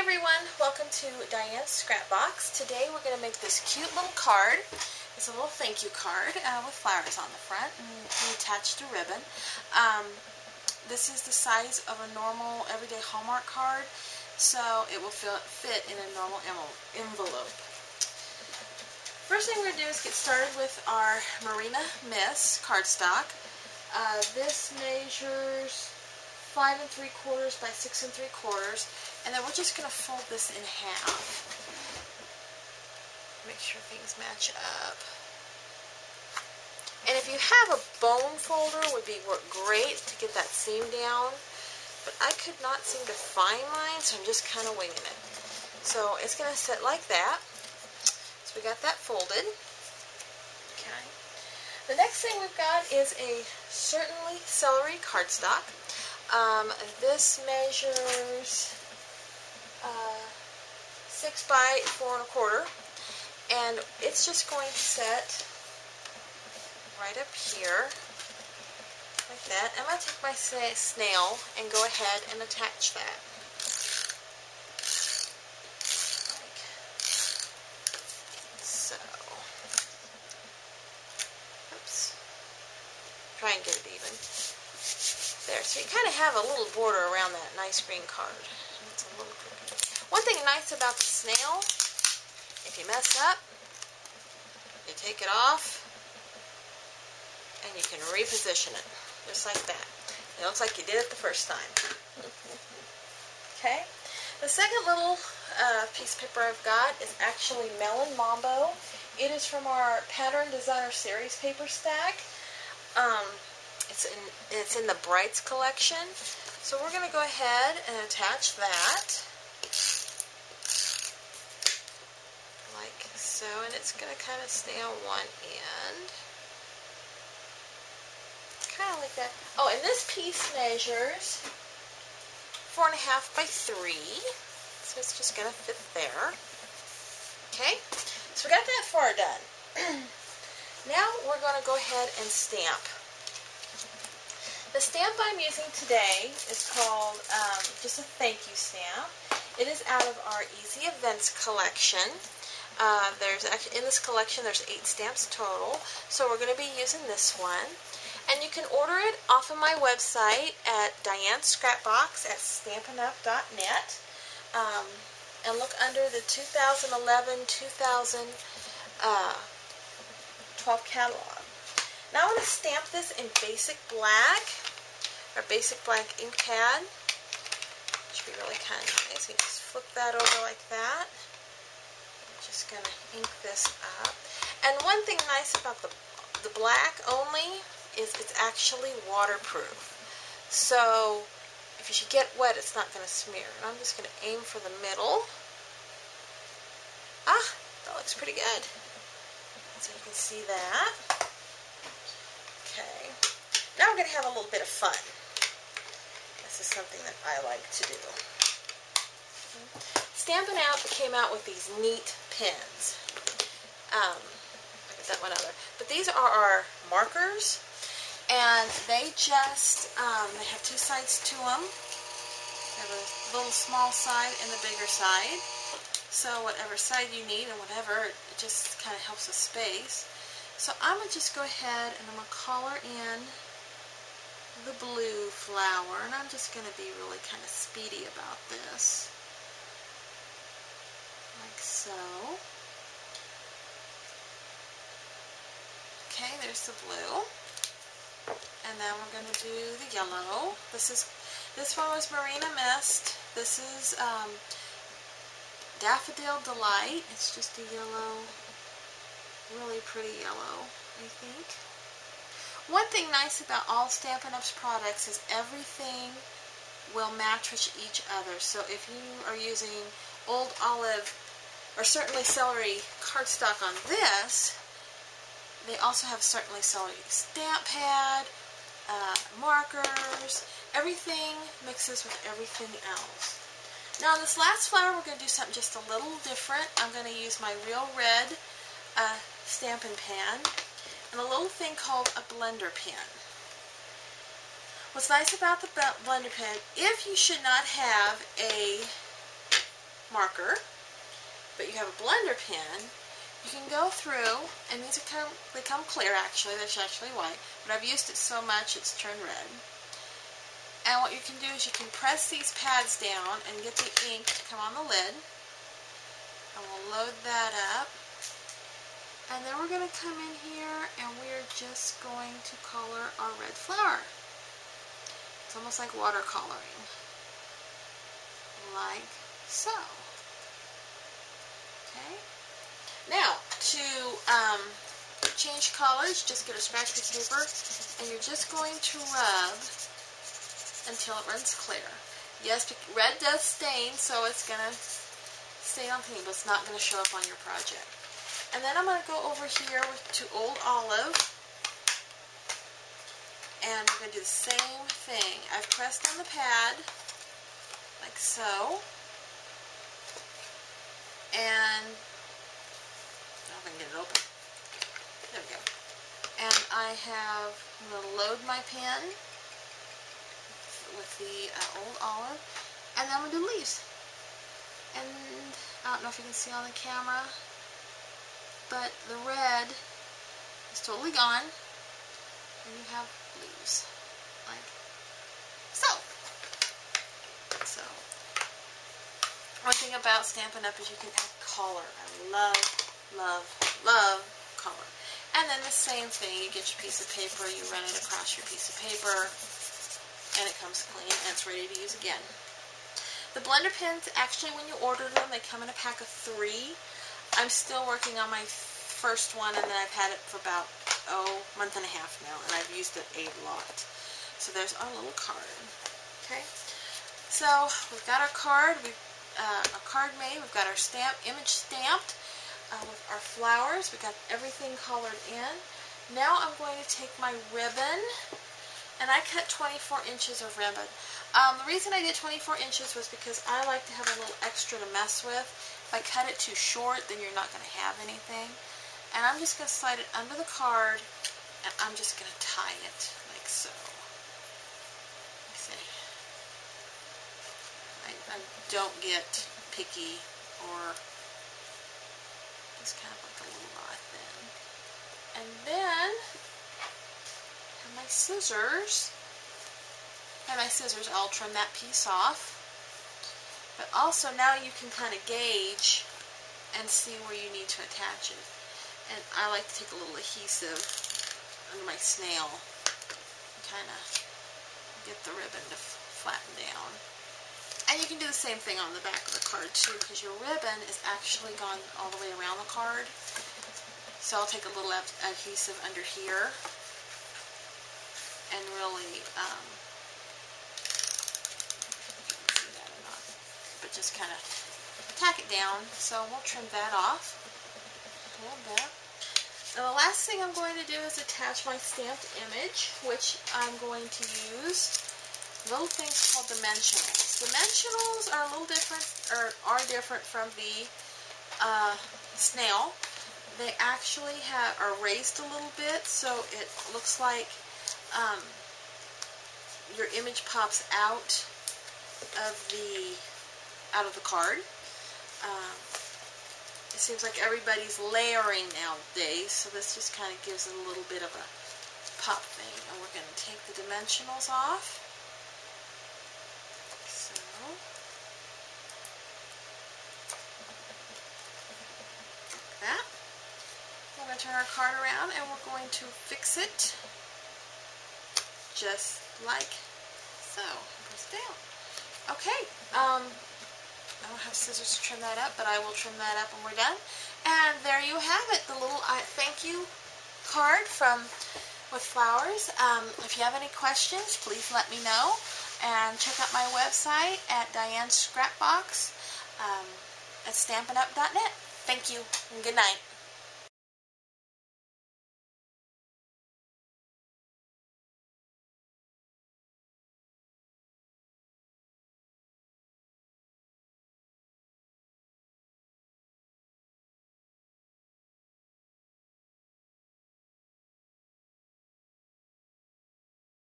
everyone, welcome to Diane's Scrapbox. Today we're going to make this cute little card. It's a little thank you card with flowers on the front, and we attached a ribbon. This is the size of a normal everyday Hallmark card, so it will fit in a normal envelope. First thing we're going to do is get started with our Marina Miss cardstock. This measures 5 3/4 by 6 3/4, and then we're just going to fold this in half. Make sure things match up. And if you have a bone folder, would be great to get that seam down, but I could not seem to find mine, so I'm just kind of winging it. So it's going to sit like that. So we got that folded. Okay. The next thing we've got is a Certainly Celery cardstock. This measures 6 by 4 1/4, and it's just going to sit right up here like that. I'm going to take my snail and go ahead and attach that. Like so. Oops. Try and get it even. There, so you kind of have a little border around that nice green card. It's a little crooked. One thing nice about the snail, if you mess up, you take it off, and you can reposition it, just like that. It looks like you did it the first time. Okay, the second little piece of paper I've got is actually Melon Mambo. It is from our Pattern Designer Series paper stack. It's in the Brights collection, so we're going to go ahead and attach that like so, and it's going to kind of stay on one end, kind of like that. Oh, and this piece measures 4 1/2 by 3, so it's just going to fit there. Okay, so we got that far done. Now we're going to go ahead and stamp. The stamp I'm using today is called just a thank you stamp. It is out of our Easy Events collection. There's actually, in this collection, there's 8 stamps total, so we're going to be using this one. And you can order it off of my website at Diane's Scrapbox at stampinup.net, and look under the 2011-2012 catalog. Now I'm going to stamp this in basic black, or basic black ink pad. Should be really kind of nice. You just flip that over like that. I'm just going to ink this up. And one thing nice about the black only is it's actually waterproof. So if you should get wet, it's not going to smear. And I'm just going to aim for the middle. Ah, that looks pretty good. So you can see that. Okay, now we're going to have a little bit of fun. This is something that I like to do. Stampin' Up came out with these neat pins. I'll get that one out there. But these are our markers, and they just, they have 2 sides to them. They have a little small side and the bigger side. So whatever side you need and whatever, it just kind of helps with space. So I'm going to just go ahead and I'm going to color in the blue flower, and I'm just going to be really kind of speedy about this. Like so. Okay, there's the blue. And then we're going to do the yellow. This one was Marina Mist. This is Daffodil Delight. It's just a yellow. Really pretty yellow, I think. One thing nice about all Stampin' Up's products is everything will match with each other. So if you are using Old Olive or Certainly Celery cardstock on this, they also have Certainly Celery stamp pad, markers. Everything mixes with everything else. Now, this last flower, we're going to do something just a little different. I'm going to use my Real Red Stampin' Pan and a little thing called a blender pen. What's nice about the blender pen, if you should not have a marker, but you have a blender pen, you can go through, and these are they come clear actually, they're actually white, but I've used it so much it's turned red. And what you can do is you can press these pads down and get the ink to come on the lid. And we'll load that up. And then we're going to come in here and we're just going to color our red flower. It's almost like watercoloring. Like so. Okay. Now, to change colors, just get a scratch piece of paper and you're just going to rub until it runs clear. Yes, red does stain, so it's going to stain on paint, but it's not going to show up on your project. And then I'm going to go over here to Old Olive, and I'm going to do the same thing. I've pressed on the pad, like so, and I can get it open. There we go. And I'm going to load my pen with the Old Olive, and then I'm going to do leaves. And I don't know if you can see on the camera, but the red is totally gone, and you have leaves, like so. So, one thing about Stampin' Up is you can add color. I love, love, love color. And then the same thing, you get your piece of paper, you run it across your piece of paper, and it comes clean, and it's ready to use again. The blender pens, actually, when you order them, they come in a pack of 3. I'm still working on my first one, and then I've had it for about, a month and a half now, and I've used it a lot. So there's our little card. Okay, so we've got our card, our card made, we've got our image stamped, with our flowers, we've got everything colored in. Now I'm going to take my ribbon, and I cut 24 inches of ribbon. The reason I did 24 inches was because I like to have a little extra to mess with. If I cut it too short, then you're not going to have anything. And I'm just going to slide it under the card, and I'm just going to tie it like so. See? I don't get picky or just kind of like a little knot then. And then I have my scissors. I'll trim that piece off. But also now you can kind of gauge and see where you need to attach it. And I like to take a little adhesive under my snail and kind of get the ribbon to flatten down. And you can do the same thing on the back of the card too, because your ribbon is actually gone all the way around the card. So I'll take a little adhesive under here and really just kind of tack it down. So we'll trim that off a little bit. Now the last thing I'm going to do is attach my stamped image, which I'm going to use little things called dimensionals. Dimensionals are a little different, or are different from the snail. They actually are raised a little bit, so it looks like your image pops out of the card. It seems like everybody's layering nowadays, so this just kind of gives it a little bit of a pop thing. And we're going to take the dimensionals off. So, like that. We're going to turn our card around and we're going to fix it just like so. Press down. Okay. I don't have scissors to trim that up, but I will trim that up when we're done. And there you have it, the little thank you card with flowers. If you have any questions, please let me know. And check out my website at Diane's Scrapbox at stampinup.net. Thank you, and good night.